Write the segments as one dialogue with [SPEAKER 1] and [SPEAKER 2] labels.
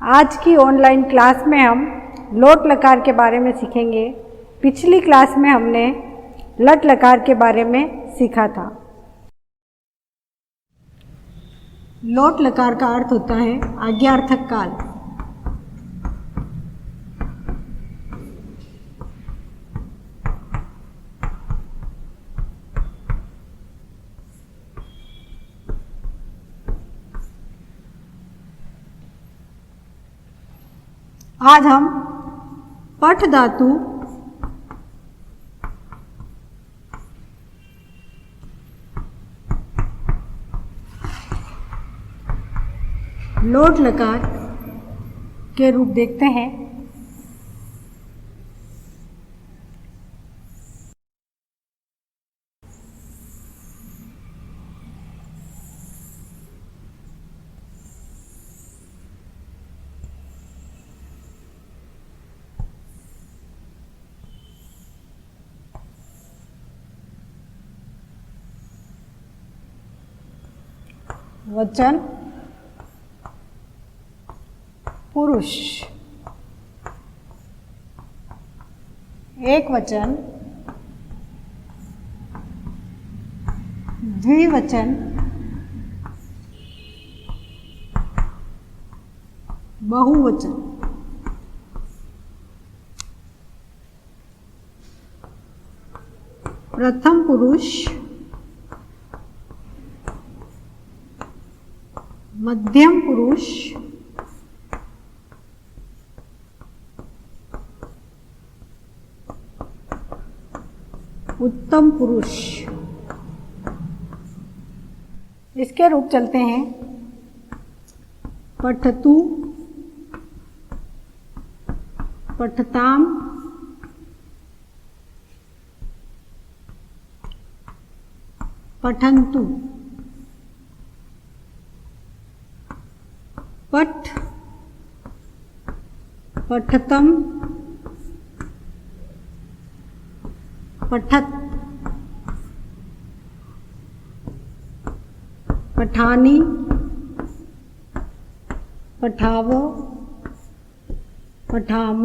[SPEAKER 1] आज की online class में हम लोट लकार के बारे में सीखेंगे। पिछली क्लास में हमने लट लकार के बारे में सीखा था। लोट लकार का अर्थ होता है आज्ञार्थक काल। आज हम पठ धातु लोट लकार के रूप देखते हैं। वचन पुरुष, एक वचन, द्विवचन, बहुवचन। प्रथम पुरुष, मध्यम पुरुष, उत्तम पुरुष। इसके रूप चलते हैं। पठतु, पठताम, पठन्तु। पठ, पठतम, पठत, पठानी, पठाव, पठाम।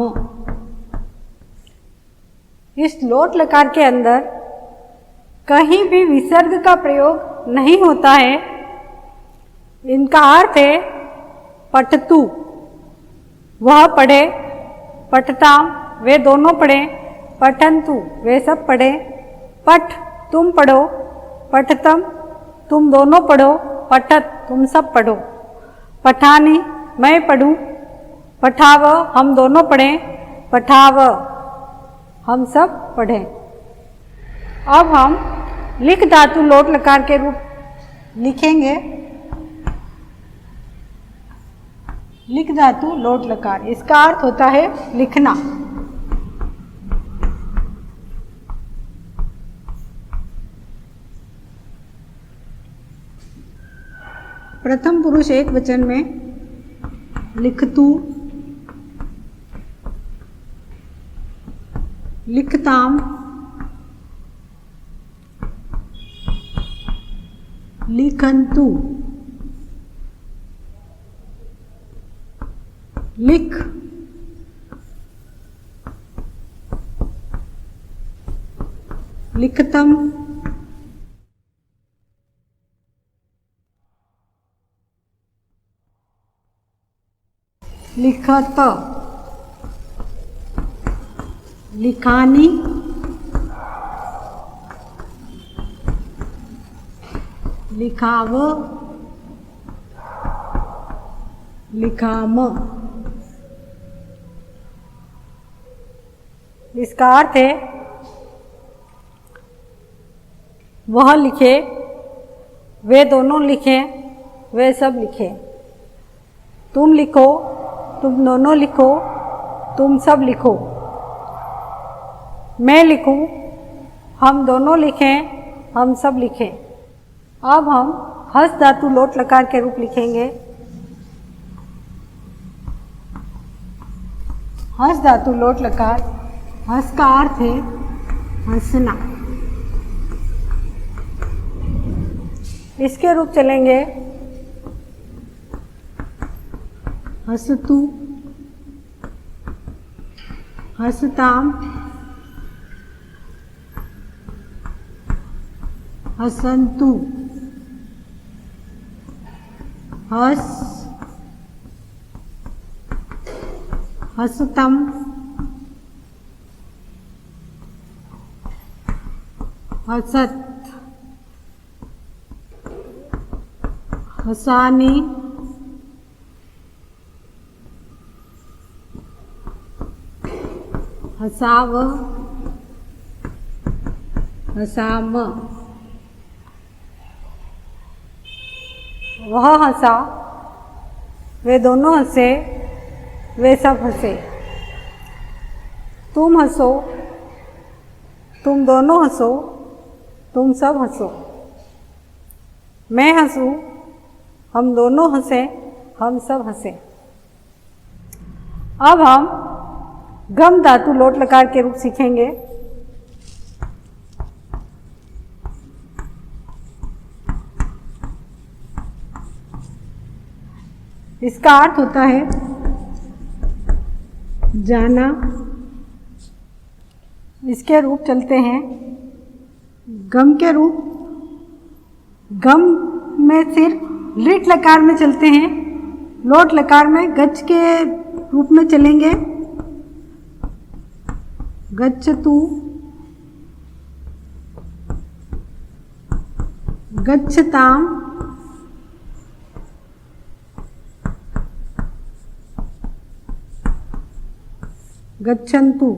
[SPEAKER 1] इस लोट लकार के अंदर कहीं भी विसर्ग का प्रयोग नहीं होता है। इनका अर्थ है पठतु वह पढ़े, पठताम वे दोनों पढ़े, पठन्तु वे सब पढ़े, पठ तुम पढ़ो, पठतम तुम दोनों पढ़ो, पठत तुम सब पढ़ो, पठानी मैं पढ़ूं, पठाव हम दोनों पढ़ें, पठाव हम सब पढ़ें। अब हम लिख धातु लोट लकार के रूप लिखेंगे। लिख धातु लोट लकार, इसका अर्थ होता है लिखना। प्रथम पुरुष एक वचन में लिखतु, लिखताम, लिखन्तु, लिख, लिखतम, लिखत, लिखानी, लिखाव, लिखाम। इसका अर्थ है वह लिखे, वे दोनों लिखें, वे सब लिखें। तुम लिखो, तुम दोनों लिखो, तुम सब लिखो। मैं लिखूं, हम दोनों लिखें, हम सब लिखें। अब हम हस धातु लोट लकार के रूप लिखेंगे। हस धातु लोट लकार, हस का अर्थ है हंसना। इसके रूप चलेंगे हसतु, हसताम, हसन्तु, हस, हसतम, हसत, हसानी, हसाव, हसाम। वह हंसा, वे दोनों हंसे, वे सब हंसे। तुम हंसो, तुम दोनों हंसो, तुम सब हंसो। मैं हंसूं, हम दोनों हंसे, हम सब हंसे। अब हम गम धातु लोट लकार के रूप सीखेंगे। इसका अर्थ होता है जाना। इसके रूप चलते हैं। गम के रूप, गम में सिर्फ लिट लकार में चलते हैं, लोट लकार में गच्छ के रूप में चलेंगे। गच्छतु, गच्छताम, गच्छन्तु,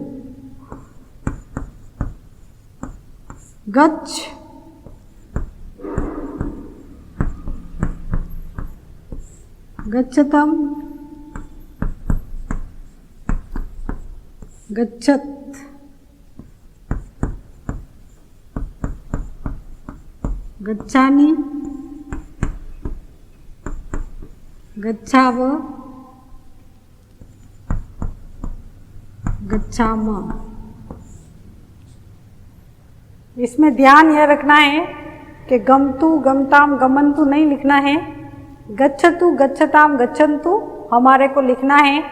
[SPEAKER 1] गच्छ, गच्छतम, गच्छत, गच्छानि, गच्छाव, गच्छाम। इसमें ध्यान यह रखना है कि गमतु, गमताम, गमन्तु नहीं लिखना है। गच्छतु, गच्छताम, गच्छन्तु हमारे को लिखना है।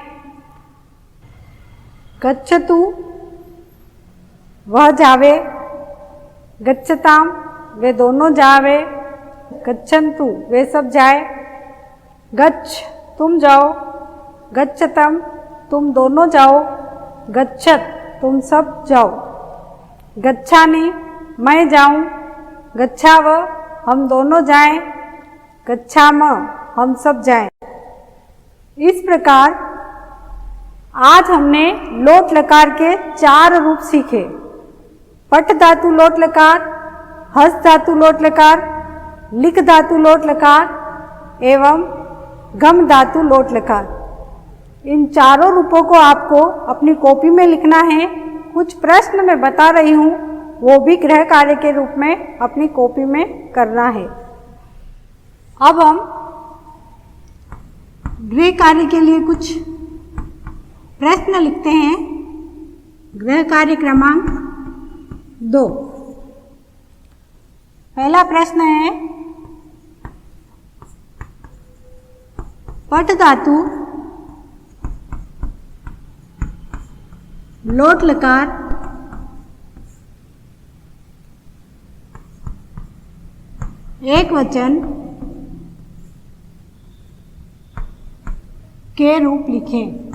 [SPEAKER 1] गच्छतु वह जावे, गच्छताम वे दोनों जावे, गच्छन्तु वे सब जाए, गच्छ तुम जाओ, गच्छतम तुम दोनों जाओ, गच्छत तुम सब जाओ, गच्छानि मैं जाऊं, गच्छाव हम दोनों जाएं, गच्छाम हम सब जाएं। इस प्रकार आज हमने लोट लकार के 4 रूप सीखे। पट धातु लोट लकार, हस धातु लोट लकार, लिख धातु लोट लकार एवं गम धातु लोट लकार। इन चारों रूपों को आपको अपनी कॉपी में लिखना है। कुछ प्रश्न मैं बता रही हूँ, वो भी गृह कार्य के रूप में अपनी कॉपी में करना है। अब हम गृह कार्य के लिए कुछ प्रश्न लिखते हैं। गृह कार्य क्रमांक 2। पहला प्रश्न है, पट धातु लोट लकार एक वचन के रूप लिखें।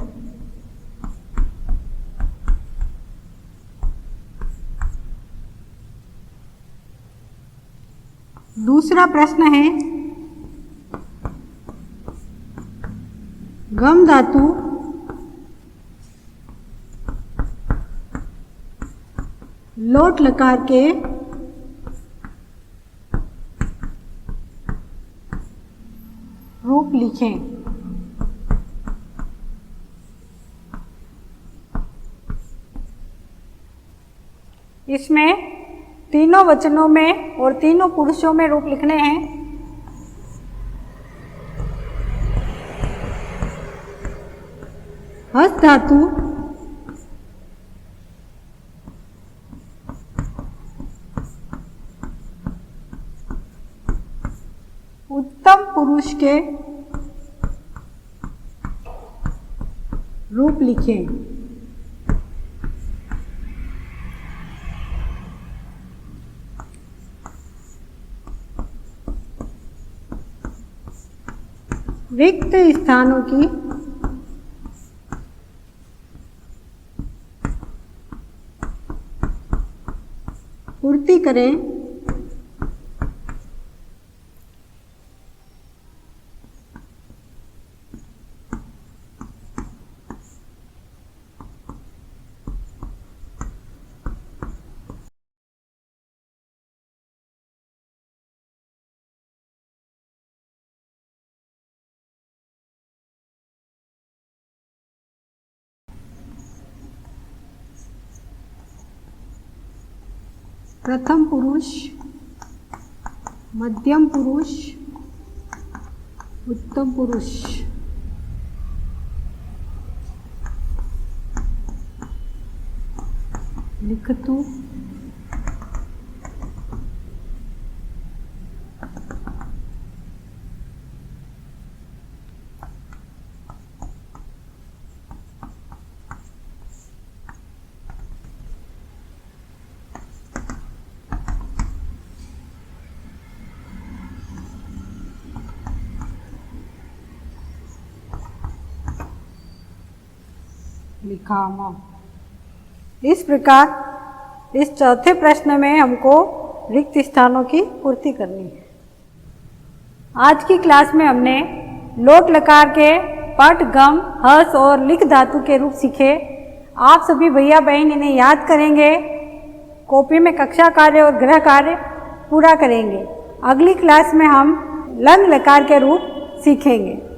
[SPEAKER 1] दूसरा प्रश्न है, गम धातु लोट लकार के रूप लिखें। इसमें तीनों वचनों में और तीनों पुरुषों में रूप लिखने हैं। हस धातु उत्तम पुरुष के रूप लिखें। रिक्त स्थानों की पूर्ति करें। प्रथम पुरुष, मध्यम पुरुष, उत्तम पुरुष। लिखतु, लिखामा। इस प्रकार इस चौथे प्रश्न में हमको रिक्त स्थानों की पूर्ति करनी है। आज की क्लास में हमने लोट लकार के पट, गम, हस और लिख धातु के रूप सीखे। आप सभी भैया बहन इन्हें याद करेंगे, कॉपी में कक्षा कार्य और गृह कार्य पूरा करेंगे। अगली क्लास में हम लंग लकार के रूप सीखेंगे।